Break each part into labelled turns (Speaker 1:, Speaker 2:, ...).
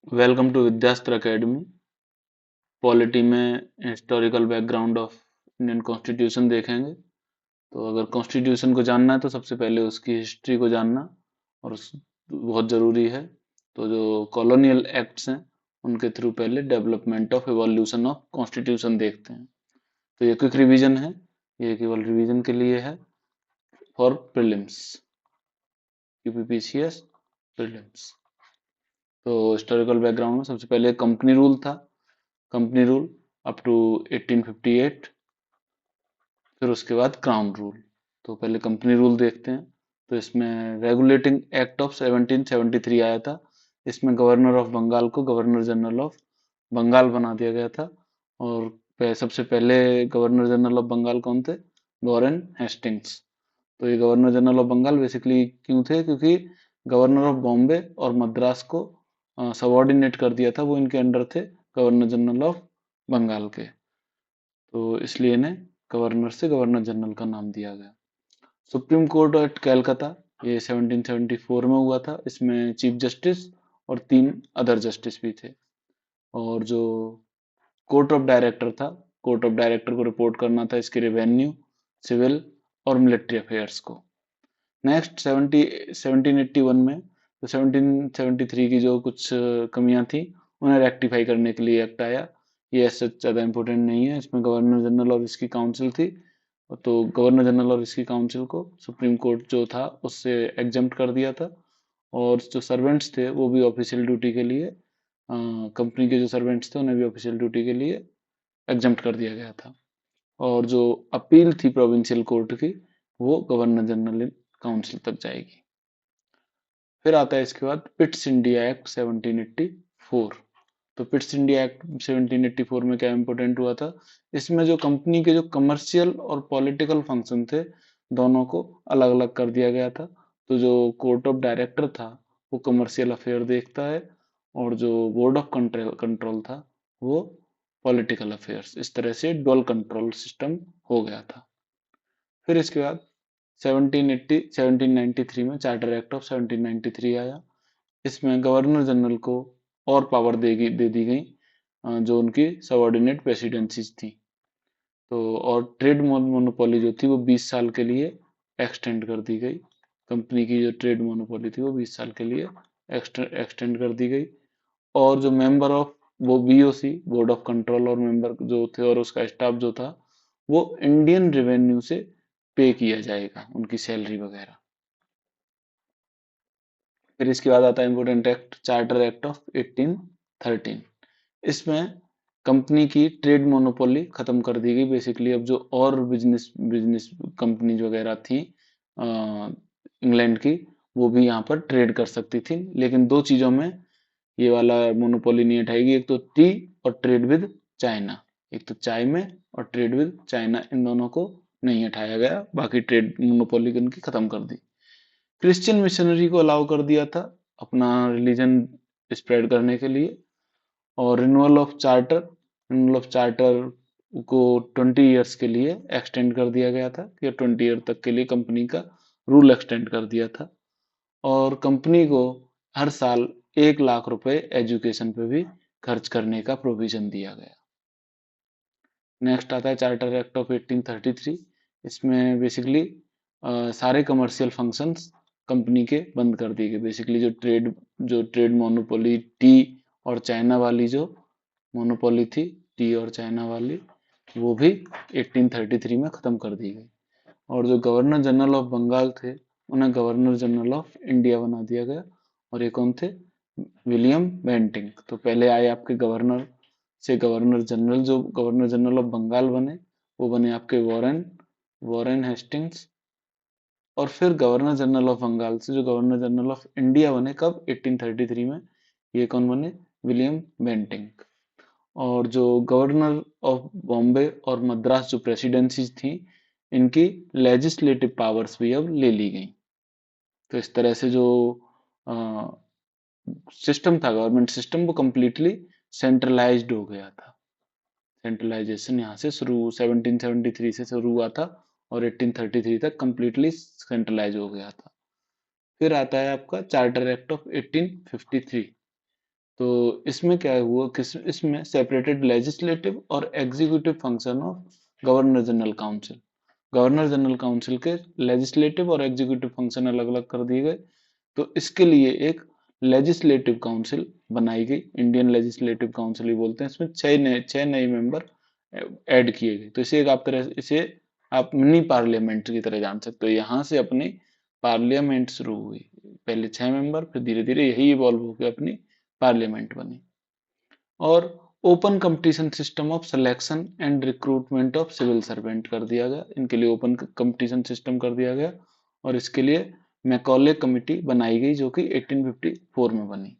Speaker 1: Welcome to Vidyastra academy. Polity में historical background of Indian constitution देखेंगे। तो अगर कॉन्स्टिट्यूशन को जानना है तो सबसे पहले उसकी हिस्ट्री को जानना और बहुत ज़रूरी है। तो जो कॉलोनियल एक्ट्स हैं उनके थ्रू पहले development of evolution of constitution देखते हैं। तो ये क्विक रिवीजन है, ये केवल रिवीजन के लिए है फॉर प्रीलिम्स, यूपीपीसीएस प्रीलिम्स। तो हिस्टोरिकल बैकग्राउंड में सबसे पहले कंपनी रूल था। कंपनी रूल अप टू 1858, फिर उसके बाद क्राउन रूल। तो पहले कंपनी रूल देखते हैं। तो इसमें रेगुलेटिंग एक्ट ऑफ 1773 आया था। इसमें गवर्नर ऑफ बंगाल को गवर्नर जनरल ऑफ बंगाल बना दिया गया था। और सबसे पहले गवर्नर जनरल ऑफ बंगाल कौन थे? Warren Hastings. तो ये governor general of Bengal basically क्यों थे? क्योंकि गवर्नर ऑफ बॉम्बे और मद्रास को सबॉर्डिनेट कर दिया था, वो इनके अंडर थे, गवर्नर जनरल ऑफ बंगाल के। तो इसलिए इन्हें गवर्नर से गवर्नर जनरल का नाम दिया गया। सुप्रीम कोर्ट एट कैलकाता, ये 1774 में हुआ था। इसमें चीफ जस्टिस और 3 अदर जस्टिस भी थे। और जो कोर्ट ऑफ डायरेक्टर था, कोर्ट ऑफ डायरेक्टर को रिपोर्ट करना था इसके रेवेन्यू, सिविल और मिलिट्री अफेयर्स को। नेक्स्ट 1781 में, तो 1773 की जो कुछ कमियां थी उन्हें रेक्टिफाई करने के लिए एक्ट आया। ये ऐसे ज़्यादा इंपॉर्टेंट नहीं है। इसमें गवर्नर जनरल और इसकी काउंसिल थी। तो गवर्नर जनरल और इसकी काउंसिल को सुप्रीम कोर्ट जो था उससे एग्जम्प्ट कर दिया था। और जो सर्वेंट्स थे वो भी ऑफिशियल ड्यूटी के लिए, कंपनी के जो सर्वेंट्स थे उन्हें भी ऑफिशियल ड्यूटी के लिए एग्जम्प्ट कर दिया गया था। और जो अपील थी प्रोविंशियल कोर्ट की, वो गवर्नर जनरल काउंसिल तक जाएगी। फिर आता है इसके बाद पिट्स इंडिया एक्ट 1784। तो पिट्स इंडिया एक्ट 1784 में क्या इंपॉर्टेंट हुआ था? इसमें जो कंपनी के जो कमर्शियल और पॉलिटिकल फंक्शन थे दोनों को अलग अलग कर दिया गया था। तो जो कोर्ट ऑफ डायरेक्टर था वो कमर्शियल अफेयर देखता है, और जो बोर्ड ऑफ कंट्रोल कंट्रोल था वो पॉलिटिकल अफेयर्स। इस तरह से डुअल कंट्रोल सिस्टम हो गया था। फिर इसके बाद 1793 में चार्टर एक्ट ऑफ 1793 आया। इसमें गवर्नर जनरल को और पावर दे दी गई, जो उनकी सबॉर्डिनेट प्रेसिडेंसीज थी। तो और ट्रेड मोनोपोली जो थी वो 20 साल के लिए एक्सटेंड कर दी गई। कंपनी की जो ट्रेड मोनोपोली थी वो 20 साल के लिए एक्सटेंड कर दी गई। और जो मेंबर ऑफ वो बीओसी, बोर्ड ऑफ कंट्रोल, और मेंबर जो थे और उसका स्टाफ जो था वो इंडियन रेवेन्यू से पे किया जाएगा, उनकी सैलरी वगैरह। फिर इसके बाद आता है important act, charter act of 1813। इसमें कंपनी की ट्रेड मोनोपोली खत्म कर दी गई। बेसिकली अब जो और बिजनेस बिजनेस कंपनीज वगैरह थी इंग्लैंड की, वो भी यहाँ पर ट्रेड कर सकती थी, लेकिन दो चीजों में ये वाला मोनोपोली नहीं हटाएगी। एक तो टी और ट्रेड विद चाइना। एक तो चाय में और ट्रेड विद चाइना, इन दोनों को नहीं हटाया गया, बाकी ट्रेड मोनोपोली उनकी खत्म कर दी। क्रिश्चियन मिशनरी को अलाउ कर दिया था अपना रिलीजन स्प्रेड करने के लिए। और रिन्यूअल ऑफ चार्टर को 20 ईयर्स के लिए एक्सटेंड कर दिया गया था, कि 20 ईयर तक के लिए कंपनी का रूल एक्सटेंड कर दिया था। और कंपनी को हर साल 1 लाख रुपए एजुकेशन पे भी खर्च करने का प्रोविजन दिया गया। नेक्स्ट आता है चार्टर एक्ट ऑफ 1833। इसमें बेसिकली सारे कमर्शियल फंक्शंस कंपनी के बंद कर दिए गए। बेसिकली जो ट्रेड मोनोपोली टी और चाइना वाली जो मोनोपोली थी, टी और चाइना वाली, वो भी 1833 में ख़त्म कर दी गई। और जो गवर्नर जनरल ऑफ बंगाल थे उन्हें गवर्नर जनरल ऑफ इंडिया बना दिया गया। और ये कौन थे? William Bentinck. तो पहले आए आपके गवर्नर से गवर्नर जनरल, जो गवर्नर जनरल ऑफ बंगाल बने वो बने आपके वॉरेन वॉरेन हेस्टिंग्स। और फिर गवर्नर जनरल ऑफ बंगाल से जो गवर्नर जनरल ऑफ इंडिया बने, कब? 1833 में। ये कौन बने? William Bentinck. और जो गवर्नर ऑफ बॉम्बे और मद्रास जो प्रेसिडेंसीज थी, इनकी लेजिस्लेटिव पावर्स भी अब ले ली गई। तो इस तरह से जो सिस्टम था, गवर्नमेंट सिस्टम, वो कंप्लीटली सेंट्रलाइज्ड हो गया था। सेंट्रलाइजेशन यहाँ से शुरू 1773 से शुरू हुआ था और 1833 तक कंप्लीटली सेंट्रलाइज हो गया था। फिर आता है आपका चार्टर एक्ट ऑफ 1853। तो इसमें क्या हुआ, किस इसमें सेपरेटेड लेजिस्लेटिव और executive function of governor general council. Governor general council के लेजिस्लेटिव और एग्जीक्यूटिव फंक्शन अलग अलग कर दिए गए। तो इसके लिए एक लेजिस्लेटिव काउंसिल बनाई गई, इंडियन लेजिस्लेटिव काउंसिल भी बोलते हैं। इसमें छह नए मेंबर ऐड किए गए। तो इसे एक आप तरह इसे आप मिनी पार्लियामेंट की तरह जान सकते हो। यहाँ से अपनी पार्लियामेंट शुरू हुई। पहले 6 मेंबर, फिर धीरे धीरे यही इवॉल्व होकर अपनी पार्लियामेंट बनी। और open competition system of selection and recruitment of civil servant कर दिया गया। इनके लिए ओपन कंपटीशन सिस्टम कर दिया गया और इसके लिए मैकॉले कमिटी बनाई गई जो कि 1854 में बनी।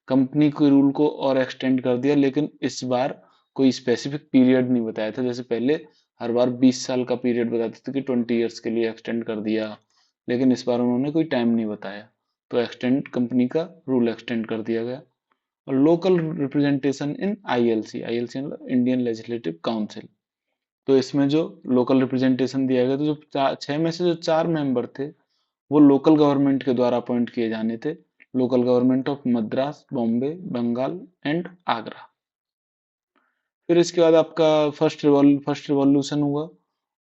Speaker 1: कंपनी के रूल को और एक्सटेंड कर दिया, लेकिन इस बार कोई स्पेसिफिक पीरियड नहीं बताया था। जैसे पहले हर बार 20 साल का पीरियड बताते थे कि 20 ईयर्स के लिए एक्सटेंड कर दिया, लेकिन इस बार उन्होंने कोई टाइम नहीं बताया। तो एक्सटेंड कंपनी का रूल एक्सटेंड कर दिया गया। और local representation in ILC, ILC मतलब इंडियन लेजिस्लेटिव काउंसिल। तो इसमें जो लोकल रिप्रेजेंटेशन दिया गया, तो जो 6 में से जो 4 मेंबर थे वो लोकल गवर्नमेंट के द्वारा अपॉइंट किए जाने थे। Local government of Madras, Bombay, Bengal and Agra. फिर इसके बाद आपका फर्स्ट रिवॉल्यूशन हुआ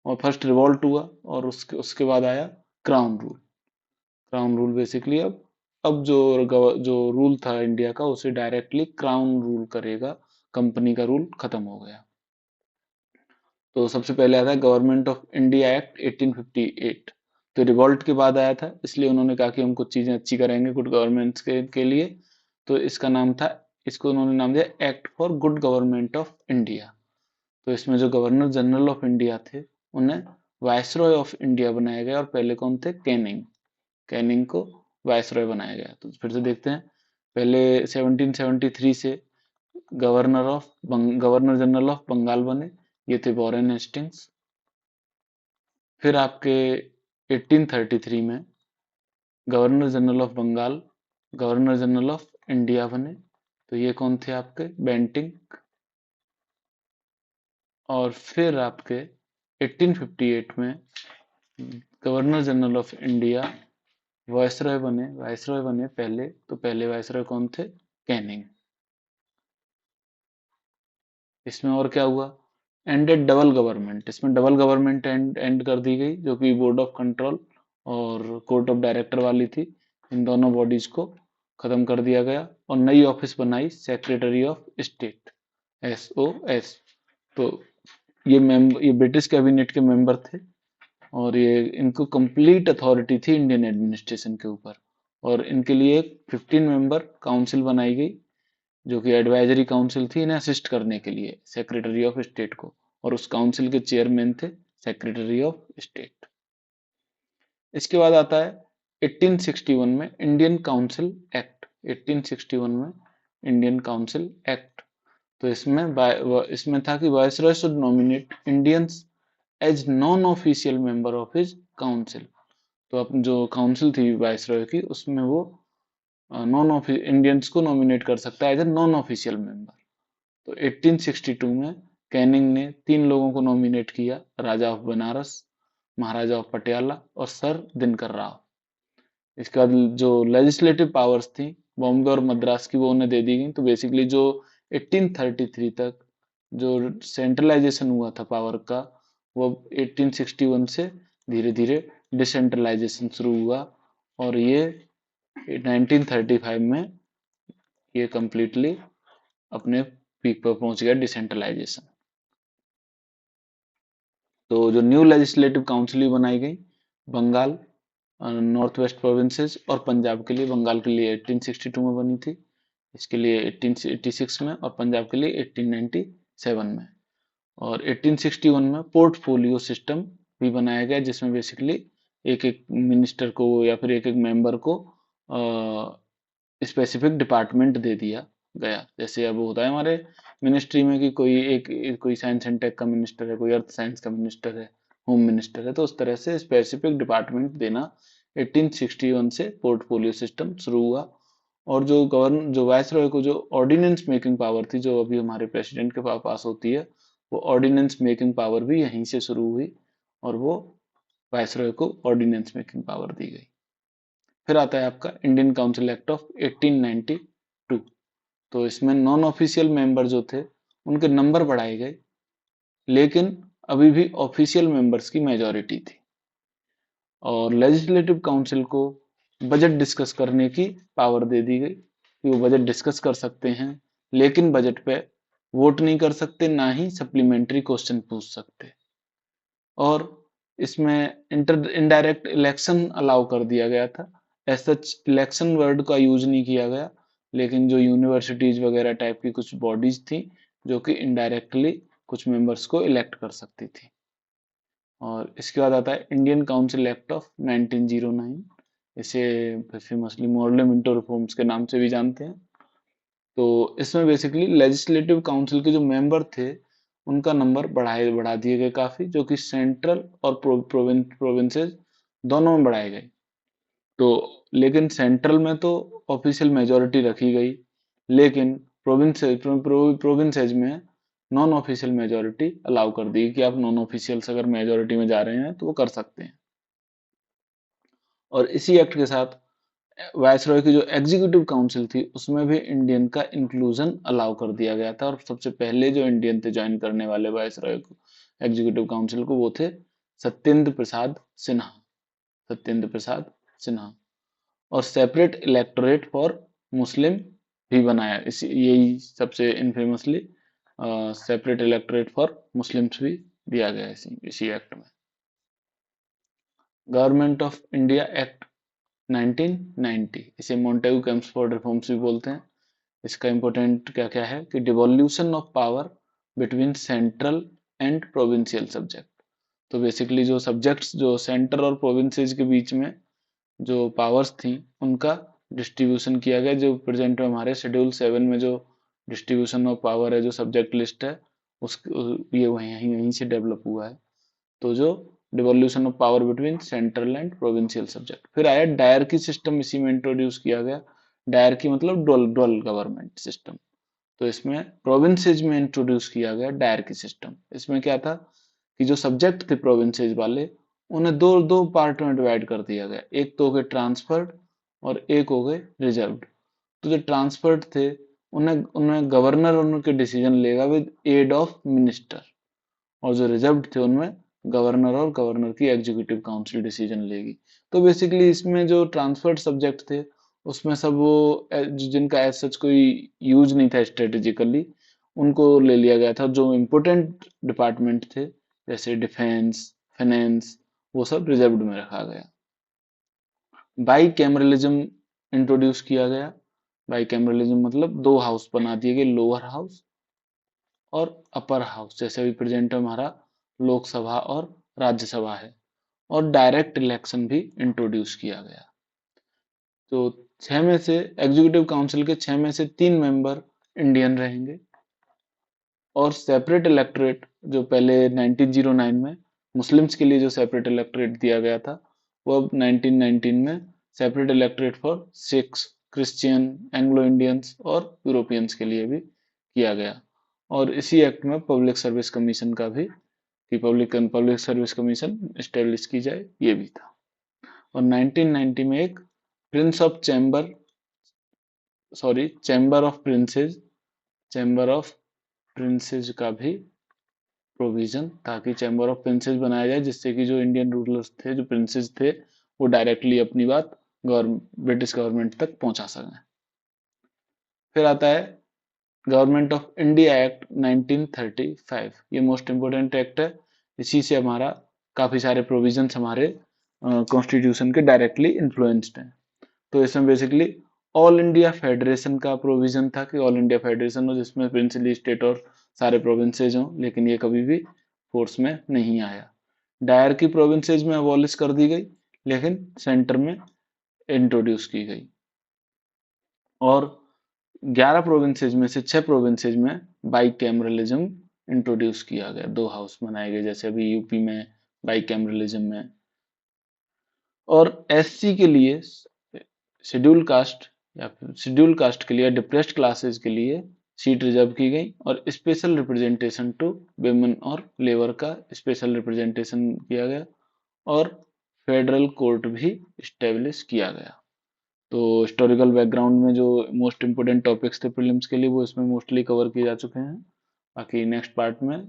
Speaker 1: और फर्स्ट रिवॉल्ट हुआ, और उसके उसके बाद आया crown rule. Crown rule basically अब जो रूल था इंडिया का उसे डायरेक्टली क्राउन रूल करेगा। कंपनी का रूल खत्म हो गया। तो सबसे पहले आता है गवर्नमेंट ऑफ इंडिया एक्ट 1858। तो रिवॉल्ट के बाद आया था, इसलिए उन्होंने कहा कि हम कुछ चीजें अच्छी करेंगे गुड गवर्नेंस के लिए। तो इसका नाम था, इसको उन्होंने नाम दिया act for good government of India. तो इसमें जो गवर्नर जनरल ऑफ इंडिया थे उन्हें वायसरॉय ऑफ इंडिया बनाया गया, और पहले कौन थे, कैनिंग। कैनिंग को वायसरॉय बनाया गया। तो फिर से देखते हैं, पहले 1773 से गवर्नर जनरल ऑफ बंगाल बने, ये थे वॉरेन हेस्टिंग्स। फिर आपके 1833 में governor general of Bengal governor general of India बने, तो ये कौन थे आपके, बेंटिंग। और फिर आपके 1858 में governor general of India viceroy बने पहले। तो पहले वायसरॉय कौन थे, कैनिंग। इसमें और क्या हुआ, एंडेड डबल गवर्नमेंट। इसमें डबल गवर्नमेंट एंड कर दी गई, जो कि बोर्ड ऑफ कंट्रोल और कोर्ट ऑफ डायरेक्टर वाली थी। इन दोनों बॉडीज को खत्म कर दिया गया और नई ऑफिस बनाई, सेक्रेटरी ऑफ स्टेट, SOS। तो ये ब्रिटिश कैबिनेट के मेंबर थे, और ये इनको कंप्लीट अथॉरिटी थी इंडियन एडमिनिस्ट्रेशन के ऊपर। और इनके लिए एक 15 मेंबर काउंसिल बनाई गई, जो कि एडवाइजरी काउंसिल थी इन्हें असिस्ट करने के लिए सेक्रेटरी ऑफ स्टेट को। और उस काउंसिल के चेयरमैन थे सेक्रेटरी ऑफ स्टेट। इसके बाद आता है 1861 में इंडियन काउंसिल एक्ट। 1861 में इंडियन काउंसिल एक्ट। तो इसमें था कि viceroy should nominate Indians as non official member of his council. तो अब जो काउंसिल थी वायसरॉय की, उसमें वो नॉन इंडियंस को नॉमिनेट कर सकता है as a non official member. तो 1862 में कैनिंग ने 3 लोगों को नॉमिनेट किया, राजा ऑफ बनारस, महाराजा ऑफ पटियाला और सर दिनकर राव। इसके बाद जो लेजिस्लेटिव पावर्स थी बॉम्बे और मद्रास की, वो उन्हें दे दी गई। तो बेसिकली जो 1833 तक जो सेंट्रलाइजेशन हुआ था पावर का, वो 1861 से धीरे धीरे डिसेंट्रलाइजेशन शुरू हुआ, और ये 1935 में ये कंप्लीटली अपने पीक पर पहुंच गया डिसेंट्रलाइजेशन। तो जो न्यू लेजिस्लेटिव काउंसिल बनाई गई, बंगाल, नॉर्थ वेस्ट प्रोविंसेस और पंजाब के लिए। बंगाल के लिए 1862 में बनी थी, इसके लिए 1886 में, और पंजाब के लिए 1897 में। और 1861 में पोर्टफोलियो सिस्टम भी बनाया गया, जिसमें बेसिकली एक एक मिनिस्टर को या फिर एक एक मेंबर को स्पेसिफिक डिपार्टमेंट दे दिया गया। जैसे अब होता है हमारे मिनिस्ट्री में कि कोई साइंस एंड टेक का मिनिस्टर है, कोई अर्थ साइंस का मिनिस्टर है, होम मिनिस्टर है। तो उस तरह से स्पेसिफिक डिपार्टमेंट देना 1861 से पोर्टफोलियो सिस्टम शुरू हुआ। और जो वायसरॉय को जो ऑर्डिनेंस मेकिंग पावर थी, जो अभी हमारे प्रेसिडेंट के पास होती है, वो ऑर्डिनेंस मेकिंग पावर भी यहीं से शुरू हुई, और वो वायसरॉय को ऑर्डिनेंस मेकिंग पावर दी गई। फिर आता है आपका इंडियन काउंसिल एक्ट ऑफ 1892। तो इसमें नॉन ऑफिशियल मेंबर जो थे उनके नंबर बढ़ाए गए, लेकिन अभी भी ऑफिशियल मेंबर्स की मेजॉरिटी थी। और लेजिस्लेटिव काउंसिल को बजट डिस्कस करने की पावर दे दी गई कि वो बजट डिस्कस कर सकते हैं, लेकिन बजट पे वोट नहीं कर सकते, ना ही सप्लीमेंट्री क्वेश्चन पूछ सकते। और इसमें इंटर इनडायरेक्ट इलेक्शन अलाउ कर दिया गया था। एज सच इलेक्शन वर्ड का यूज नहीं किया गया, लेकिन जो यूनिवर्सिटीज वगैरह टाइप की कुछ बॉडीज थी जो कि इनडायरेक्टली कुछ मेंबर्स को इलेक्ट कर सकती थी। और इसके बाद आता है इंडियन काउंसिल एक्ट ऑफ 1909। इसे फेमसली मॉडल मिंटो रिफॉर्म्स के नाम से भी जानते हैं। तो इसमें बेसिकली लेजिस्लेटिव काउंसिल के जो मेंबर थे उनका नंबर बढ़ा दिए गए काफी, जो कि सेंट्रल और प्रोविंसेस दोनों में बढ़ाए गए। तो लेकिन सेंट्रल में तो ऑफिशियल मेजोरिटी रखी गई, लेकिन प्रोविंसेज में नॉन ऑफिशियल मेजोरिटी अलाउ कर दी कि आप नॉन ऑफिशियल अगर मेजोरिटी में जा रहे हैं तो वो कर सकते हैं। और इसी एक्ट के साथ वायसरॉय की जो एग्जीक्यूटिव काउंसिल थी उसमें भी इंडियन का इंक्लूजन अलाउ कर दिया गया था। और सबसे पहले जो इंडियन थे ज्वाइन करने वाले वायसरॉय को एग्जीक्यूटिव काउंसिल को, वो थे सत्येंद्र प्रसाद सिन्हा। सत्येंद्र प्रसाद सिन्हा। और सेपरेट इलेक्टोरेट फॉर मुस्लिम भी बनाया, इसी यही सबसे इनफेमसली सेपरेट इलेक्टोरेट फॉर मुस्लिम्स भी दिया गया इसी एक्ट में। गवर्नमेंट ऑफ इंडिया एक्ट 1990, इसे मोंटेगू चेम्सफोर्ड रिफॉर्म्स भी बोलते हैं। इसका इंपॉर्टेंट क्या क्या है कि devolution of power between central and provincial subject. तो बेसिकली जो सब्जेक्ट्स जो सेंटर और प्रोविंसेस के बीच में जो पावर्स थी उनका डिस्ट्रीब्यूशन किया गया, जो प्रेजेंट में हमारे शेड्यूल 7 में जो डिस्ट्रीब्यूशन ऑफ पावर है, जो सब्जेक्ट लिस्ट है, उस ये वहीं से डेवलप हुआ है। तो जो devolution of power between central and provincial subject. फिर आया डायरकी सिस्टम, इसी में इंट्रोड्यूस किया गया। डायरकी मतलब डुअल गवर्नमेंट सिस्टम। तो इसमें प्रोविंसेज में इंट्रोड्यूस किया गया डायरकी सिस्टम। इसमें क्या था कि जो सब्जेक्ट थे प्रोविंसेज वाले, उन्हें दो दो पार्ट में डिवाइड कर दिया गया। एक तो हो गए ट्रांसफर्ड और एक हो गए रिजर्व्ड। तो जो ट्रांसफर्ड थे उन्हें उनमें गवर्नर उनके डिसीजन लेगा विद एड ऑफ मिनिस्टर, और जो रिजर्व्ड थे उनमें गवर्नर और गवर्नर की एग्जीक्यूटिव काउंसिल डिसीजन लेगी। तो बेसिकली इसमें जो ट्रांसफर्ड सब्जेक्ट थे उसमें सब वो जिनका एज सच कोई यूज नहीं था स्ट्रेटेजिकली, उनको ले लिया गया था। जो इम्पोर्टेंट डिपार्टमेंट थे जैसे डिफेंस, फाइनेंस, वो सब रिजर्व्ड में रखा गया। बाई कैमरलिज्म इंट्रोड्यूस किया गया। बाई कैमरलिज्म मतलब दो हाउस बना दिए गए, लोअर हाउस और अपर हाउस। जैसे अभी प्रेजेंट में हमारा लोकसभा और राज्यसभा है। और डायरेक्ट इलेक्शन भी इंट्रोड्यूस किया गया। तो छह में से एग्जीक्यूटिव काउंसिल के 6 में से 3 मेंबर इंडियन रहेंगे। और सेपरेट इलेक्टोरेट जो पहले 1909 में मुस्लिम्स के लिए जो सेपरेट इलेक्टोरेट दिया गया था, वो अब 1919 में separate electorate for Sikhs, Christian, Anglo Indians और यूरोपियंस के लिए भी किया गया। और इसी एक्ट में पब्लिक सर्विस कमीशन का भी, कि पब्लिक सर्विस कमीशन स्टेब्लिश की जाए, ये भी था। और 1990 में एक prince of chamber of princes का भी प्रोविजन, ताकि चैम्बर ऑफ प्रिंसेस बनाया जाए, जिससे कि जो इंडियन रूलर्स थे, जो प्रिंसेस थे, वो डायरेक्टली अपनी बात ब्रिटिश गवर्नमेंट तक पहुंचा सकें। फिर आता है गवर्नमेंट ऑफ इंडिया एक्ट 1935। ये मोस्ट इंपोर्टेंट एक्ट है। इसी से हमारा काफी सारे प्रोविजंस हमारे कॉन्स्टिट्यूशन के डायरेक्टली इन्फ्लुएंस्ड हैं। तो इसमें बेसिकली ऑल इंडिया फेडरेशन का प्रोविजन था कि ऑल इंडिया फेडरेशन हो जिसमें प्रिंसिपली स्टेट और सारे प्रोविंसेज हों, लेकिन ये कभी भी फोर्स में नहीं आया। डायर की प्रोविंसेज में अबॉलिश कर दी गई, लेकिन सेंटर में इंट्रोड्यूस की गई। और 11 प्रोविंसेज में से 6 प्रोविंसेज में बाई कैमरलिज्म इंट्रोड्यूस किया गया। 2 हाउस बनाए गए, जैसे अभी यूपी में बाई कैमरलिज्म में। और एससी के लिए शेड्यूल कास्ट या फिर शेड्यूल कास्ट के लिए डिप्रेस्ड क्लासेस के लिए सीट रिजर्व की गई। और स्पेशल रिप्रेजेंटेशन टू वेमेन और लेबर का स्पेशल रिप्रेजेंटेशन किया गया। और फेडरल कोर्ट भी स्टेब्लिश किया गया। तो हिस्टोरिकल बैकग्राउंड में जो मोस्ट इम्पोर्टेंट टॉपिक्स थे प्रीलिम्स के लिए वो इसमें मोस्टली कवर किए जा चुके हैं। बाकी नेक्स्ट पार्ट में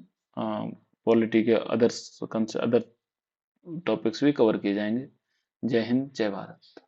Speaker 1: पॉलिटी के अदर टॉपिक्स भी कवर किए जाएंगे। जय हिंद, जय भारत।